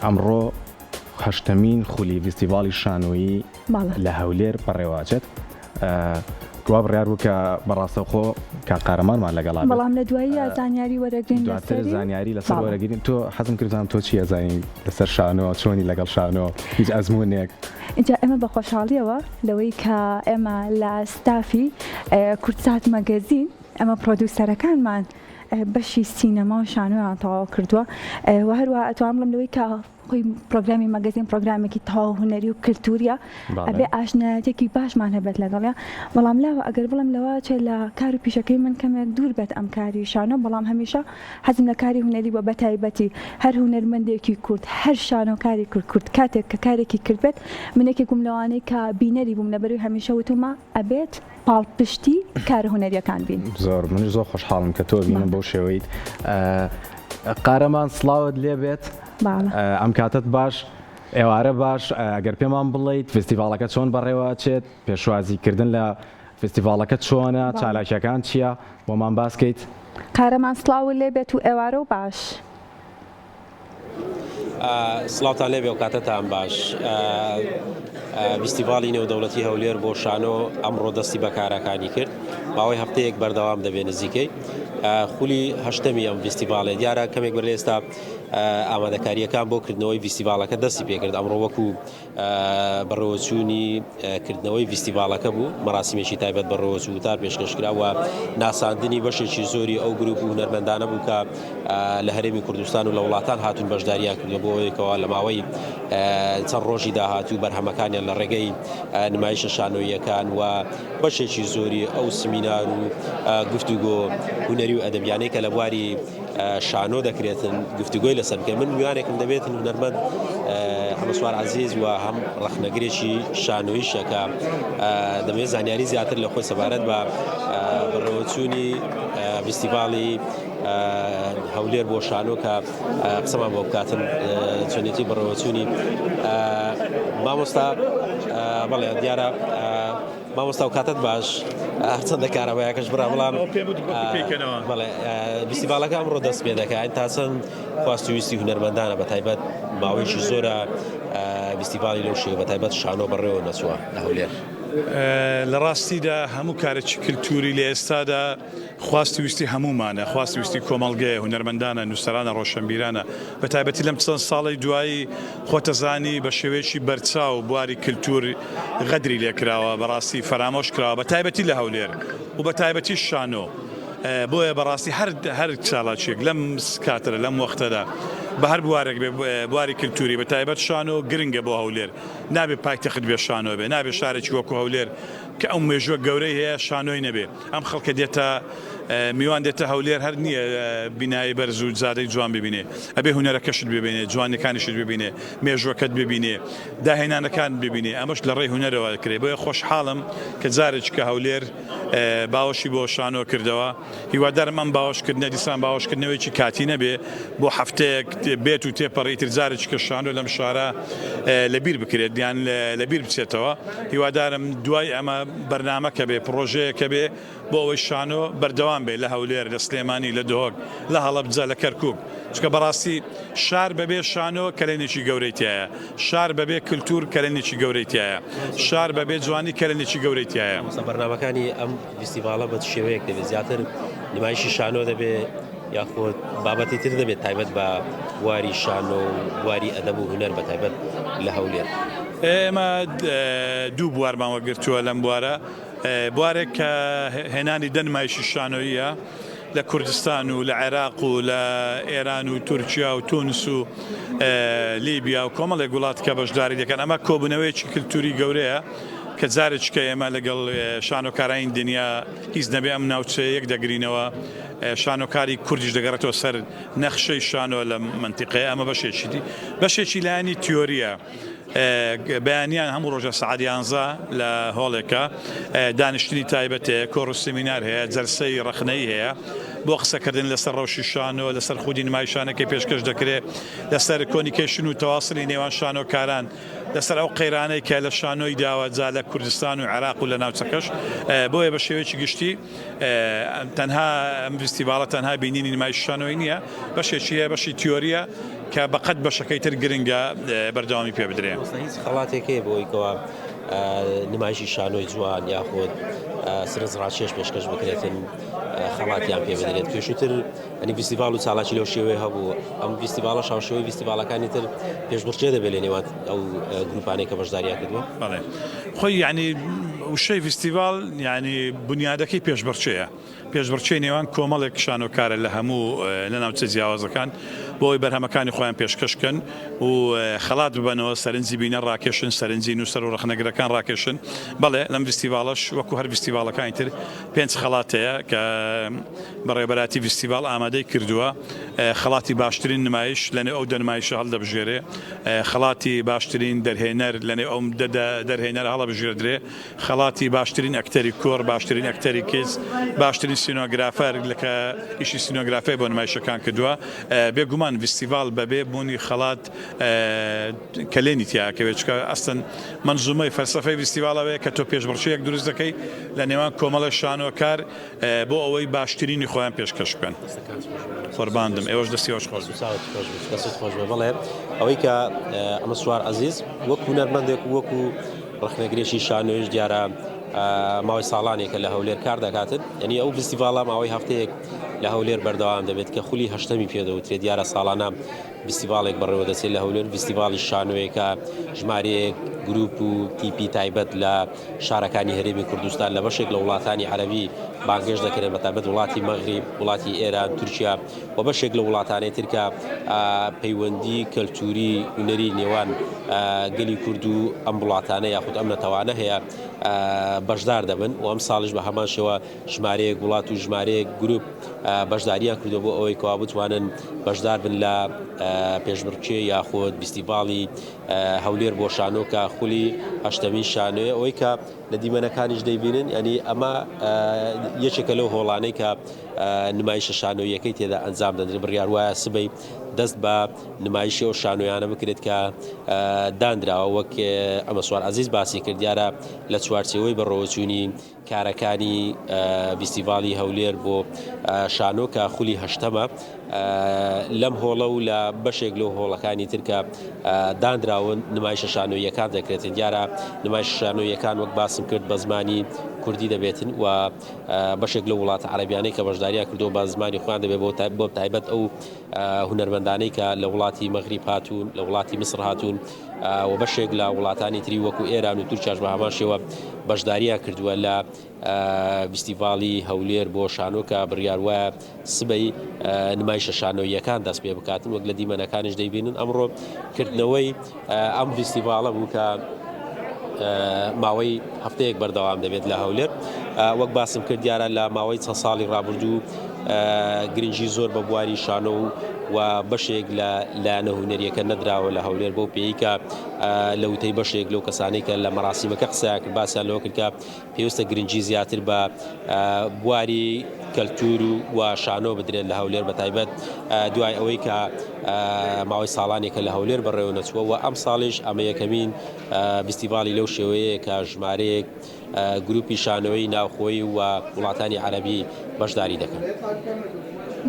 ئەمڕۆ هەشتمین خولی فیستیڤاڵی شانۆیی لە هەولێر بەڕێواچێت. دوا بڕیار بوو کە بەڕاستەوخۆ کە قارەمانمان لەگەڵا بەڵام لە دوایی زانیاری وەرەگرین دواتر زانیاری لەسەر وەرەگرین. تۆ حەزم کردم تۆ چی ئەزانین لەسەر شانۆ، چۆنی لەگەڵ شانۆ، هیچ ئەزمونێک؟ اینجا ئێمە بە خۆشحاڵیەوە لەوەی کە ئێمە لە ستافی کورتسات مەگەزین ئەمە پرۆدیوسەرەکانمان بەشی سینەما و شانۆیان تەواو کردووە و هەروە ئەتوانم بڵێم لەوەی کە خۆی پرۆگرامی مەگەزین پرۆگرامێکی تەواو هونەری و کلتوریە ئەبێ ئاشنایەتێکی باشمان هەبێت لەگەڵە. بەڵام لاوە ئەگەر بڵم لەوە چێ لە کار و پیشەکەی من کەمێک دوور بێت ئەم کاری شانۆ، بەڵام هەمیشە حەزم لە کاری هونەری بۆ بەتایبەتی هەر هونەرمەندێکی کورد، هەر شانۆکاری کورد کاتێک کە کارێکی کرد بێت، منێکی گوم لەوانەی کە بینەری بووم لەبەروی هەمیشە وتومە ئەبێت پاڵپشتی کار هونەریەکان بین. زۆر منش زۆر خۆشحاڵم کە تۆ بینم بەو شێوەیت. قارەمان سڵاوت لێ بێت، ئەم کاتت باش، ئێوارە باش. ئەگەر پێمان بڵیت فستیڤالەکە چۆن بەڕێوەچێت، پێشوازیکردن لە فستیڤالەکە چۆنە، چالاکیەکان چییە، بۆمان باسکەیت. قارەمان سڵاو لێ بێت و ئێوارە و باش. سڵاوتان لێ بێ و کاتتان باش. فستیڤاڵی نێودەوڵەتی هەولێر بۆ شانۆ ئەمڕۆ دەستی بەکارەکانی کرد، ماوەی هەفتەیەک بەردەوام دەبێت نزیکەی. خولی هەشتەمی ئەم فستیڤاڵێ دیارە کەمێک بەر ئێستا ئامادەکاریەکان بۆ کردنەوەی فستیڤاڵەکە دەستی پێکرد. ئەمڕۆ وەکو بەڕێوەچوونی کردنەوەی فستیڤاڵەکە بوو، مەراسیمێکی تایبەت بەڕێوەچوو وتار پێشکەشکراوە، ناساندنی بەشێکی زۆری ئەو گروپ و هونەرمەندانە بوو کە لە هەرێمی کوردستان و لە وڵاتان هاتوون بەشداریان کردو بۆ ئەوەیەکەوە لە ماوەی چەند ڕۆژی داهاتوو بەرهەمەکانیان لە ڕێگەی نمایشە شانۆییەکان و بەشێکی زۆری ئەو سمینار و گفتوگۆ هونەری و ئەدەبیانەی کە لە بواری شانۆ دەکرێتن گفتوگۆی لەسەر بکەین. من میوانێکم دەبێت هونەرمەند هەمەسوار عەزیز و هەم ڕەخنەگرێکی شانۆییشەکە دەمەوێت زانیاری زیاتر لە خۆی سەبارەت بە بەڕێوەچوونی فستیڤاڵی هەولێر بۆ شانۆ کە قسەمان بۆ بکاتن چۆنێتی بەڕێوەچوونی مامۆستا. بەڵێ دیارە مامۆستا و کاتت باش، هەرچەندە کارەبایەکەش بڕا، بەڵام بەڵێ فستیڤاڵەکە ئەمڕۆ دەست پێ دەکات تا چەند خواست و ویستی هونەرمەندانە بەتایبەت ماوەیەکی زۆرە فستیڤاڵی لەو شێوە بەتایبەت شانۆ بەڕێوە نەچووە لە هەولێر. لە ڕاستیدا هەموو کارێکی کلتوری لە ئێستادا خواستی ویستی هەمومانە، خواستی ویستی کۆمەڵگەیە، هونەرمەندانە، نووسەرانە، ڕۆشنبیرانە. بەتایبەتی لەم چەند ساڵی دوایی خۆتەزانی بە شێوەیەکی بەرچاو بواری کلتور غەدری لێکراوە، بەڕاستی فەرامۆش کراوە، بەتایبەتی لە هەولێر و بەتایبەتی شانۆ. بۆیە بەڕاستی هەر چالاکێک لەم کاترە لەم وەختەدا بە هەر بوارێک بواری کلتوری بەتایبەت شانۆ گرنگە بۆ هەولێر. نابێت پایتەخت بێ شانۆ بێ، نابێت شارێکی وەکو هەولێر کە ئەو مێژووە گەورەی هەیە شانۆی نەبێ. ئەم خەڵکە دێتە میوان دێتە هەولێر هەر نییە بینایی بەرز و جادەی جوان ببینێ، ئەبێ هونەرەکەشت ببینێ، جوانەکانیشت ببینێ، مێژوەکەت ببینێ، داهێنانەکان ببینێ. ئەمەش لە ڕێی هونەرەوە کرێ. بۆیە خۆشحاڵم کە جارێک کە هەولێر باوەشی بۆ شانۆ کردەوە. هیوادارم ئەم باوەشکردنە دیسان باوەشکردنەوەیکی کاتی نەبێ، بۆ هەفتەیەک بێت و تێپەڕی تر جارێک کە شانۆ لەم شارە لەبیر بکرێت، یان لەبیر بچێتەوە. هیوادارم دوای ئەمە بەرنامەکە بێ، پرۆژەیەکە بێ بۆ ئەوەی شانۆ بەردەوام بێ لە هەولێر، لە سلێمانی، لە دۆهۆک، لە هەڵەبجە، لە کەرکووک. چکە بەڕاستی شار بەبێ شانۆ کەلێنێکی گەورەیتایە، شار بەبێ کلتور کەلێنێکی گەورەیتایە، شار بەبێ جوانی کەلێنێکی گەورەیتایە. بەرنامەکانی ئەم فستیڤاڵە بە شێوەیەک دەبێت زیاتر نمایشی شانۆ دەبێت یاخۆ بابەتی تر دەبێت تایبەت بە بواری شانۆ و بواری ئەدەب و هونەر بەتایبەت لە هەولێر. ئێمە دوو بوارمان وەرگرتووە لەم بوارە. بوارێک کە هێنانی دەنمایشی شانۆییە لە کوردستان و لە عێراق و لە ئێران و تورکیا و تونس و لیبیا و کۆمەڵێک وڵات کە بەشداری دەکەن. ئەمە کۆبوونەوەیەکی کلتوری گەورەیە کە جارێککە ئێمە لەگەڵ شانۆکارانی دنیا هیچ نەبێ ئەم ناوچەیە یەک دەگرینەوە. شانۆکاری کوردیش دەگەڕێتەوە سەر نەخشەی شانۆ لە منتیقەیە. ئەمە بەشێکی لایەنی تیۆریە. بەیانیان هەموو ڕۆژە سەعات 11 لە هۆڵێکە دانیشتنی تایبەتەیە، کۆڕ و سمینار هەیە، جەلسەی ڕەخنەی هەیە بۆ قسەکردن لەسەر ڕەوشی شانۆ، لەسەر خودی نمایشانەکەی پێشکەش دەکرێت، لەسەر کۆنیکیشن و تەواصلی نێوان شانۆکاران، لەسەر ئەو قەیرانەی کە لە شانۆی داوەجا لە کوردستان و عێراق و لە ناوچەکەش. بۆیە بە شێوەیەکی گشتی تەنها ئەم فستیڤاڵە تەنها بینینی نمایش شانۆی نییە، بەشێکی هەیە، بەشی تیۆریە کە بەقەت بەشەکەی تر گرنگە بەردەوامی پێ بدرێن. هیچ خەڵاتێکەیە بۆیکەوە نمایشی شانۆی جوان یاخۆت سرنج ڕاکێش پێشکەش بکرێتن خەڵاتیان پێ بدرێت. پێشووتر ئەنی فیستیڤال و چالاکی لەو شێوەیە هەبوو. ئەم فیستیڤالە شاوشێوەی فیستیڤالەکانی تر پێشبڕکێ دەبێت لە نێوان ئەو گروپانەی کە بەشداریان کردووە. بەڵێ خۆی یعنی وشەی فیستیڤال یعنی بنیادەکەی پێشبڕچەیە. پێشبڕچەی نێوان کۆمەڵێک شانۆکارە لە هەموو لە ناوچە جیاوازەکان بۆی بەرهەمەکانی خۆیان پێشکەشکن و خەڵات ببنەوە سەرنجی بینە ڕاکێشن سەرنجی نووسەر و ڕخنەگرەکان ڕاکێشن. بەڵێ لەم فیستیڤالەش وەکو هەر فیستیڤالەکانی تر 5 خەڵاتەیە کە بەڕێبەراتی فیستیڤال ئامادەی کردووە خەڵاتی باشترین نمایش لەنێو ئەو دەرنمایشە هەڵدەبژێرێ، خەڵاتی باشترین دەرهێنەر لەنێو ئەو دەرهێنەر هەڵەبژێردرێ، خەڵاتی باشترین ئەکتەری کۆر، باشترین ئەکتەری کیز، باشترین سینۆگرافەر لەکە ئیشی سینۆگرافی بۆ نمایشەکان کردووە. بێگومان فیستیڤال بەبێ بوونی خەڵات کەلێنی تیاکەوێت چکە ئەستن منزومەی فەلسەفەی فیستیڤالەوەیە کە تۆ پێشبڕچەیەک دروست دەکەی لە نێوان کۆمەڵە شانۆکار بۆ ئەوەی باشترینی خۆیان پێشکەش بکەن. قورباندم ئێوەش دەستی خۆش خۆش بڵێ ئەوەی کە ئەمە سوار عەزیز وەکو هونەرمەندێک وەکو ڕخنەگرێکی شانۆیش دیارە ماوەی ساڵانێکە لە هەولێر کار دەکاتن. یعنی ئەو فیستیڤاڵە ماوەی هەفتەیەک لە هەولێر بەردەوام دەبێت کە خولی هەشتەمی پێدەوترێت. دیارە ساڵانە فیستیڤالێک بەڕێوە دەچێت لە هەولێر. فیستیڤاڵی شانۆیەکە ژمارەیەک گروپ و تیپی تایبەت لە شارەکانی هەرێمی کوردستان لە بەشێک لە وڵاتانی عەرەبی بانگێش دەکرێت بەتایبەت وڵاتی مەغریب، وڵاتی ئێران، تورکیا و بەشێک لە وڵاتانەی ترکە پەیوەندی کەلتوری هونەری نێوان گەلی کورد و ئەم وڵاتانە یاخود ئەم نەتەوانە هەیە بەشدار دەبن و ئەم ساڵش بە هەمان شێوە ژمارەیەک وڵات و ژمارەیەک گروپ بەشداریان کردو بۆ ئەوەی کەوا بتوانن بەشدار بن لە پێشبڕکێ یاخود فیستیڤاڵی هەولێر بۆ شانۆکە خولی هەشتەمین شانۆیە. ئەوەی کە لە دیمەنەکانیش دەیبینن ینی ئەمە یەکێکە لەو هۆڵانەی کە نمایشە شانۆیەکەی تێدا ئەنجام دەدرێت. بڕیار وایە سبەی دەست بە نمایشی ئەو شانۆیانە بکرێت کە دانراوە وەک ئەمە سوار عەزیز باسی کرد. دیارە لە چوارچێوەی بەڕێوەچوونی کارەکانی فیستیڤاڵی هەولێر بۆ شانۆکە خولی هەشتەمە لەم هۆڵە و لە بەشێک لەو هۆڵەکانی ترکە دانراون نمایشە شانۆیەکان دەکرێتن. دیارە نمایشە شانۆیەکان وەک باسم کرد بە زمانی کوردی دەبێتن و بەشێک لە وڵاتە عەرەبیانەی کە بەشداریان کردو بە زمانی خۆیان دەبێت بۆ تایبەت ئەو هونەرمەندانەی کە لە وڵاتی مەغریب هاتوون، لە وڵاتی میسر هاتوون و بەشێک لە وڵاتانی تری وەکو ئێران و تورکیاش بە هەمان شێوە بەشداریان کردووە لە فیستیڤاڵی هەولێر بۆ شانۆکە. بڕیار وایە سبەی نمایشە شانۆیەکان دەست پێ بکاتن وەک لە دیمەنەکانیش دەیبینن. ئەمڕۆ کردنەوەی ئەم فیستیڤاڵە بوو کە ماوەی هەفتەیەک بەردەوام دەبێت لە هەولێر. وەک باسم کرد دیارە لە ماوەی چەند ساڵی ڕابردوو گرنگی زۆر بە بواری شانۆ و بەشێک لە لایەنە هونەریەکە نەدراوە لە هەولێر بۆ پێی کە لە وتەی بەشێک لەو کەسانەی کە لە مەراسیمەکە قسەیان کرد باسییان لەوە کرد کە پێویستە گرنگی زیاتر بە بواری کەلتور و شانۆ بدرێت لە هەولێر بەتایبەت دوای ئەوەی کە ماوەی ساڵانێکە لە هەولێر بەڕێوە نەچووە و ئەم ساڵیش ئەمە یەکەمین فیستیڤاڵی لەو شێوەیە کە ژمارەیەک گروپی شانۆی ناوخۆی و وڵاتانی عەرەبی بەشداری دەکەن.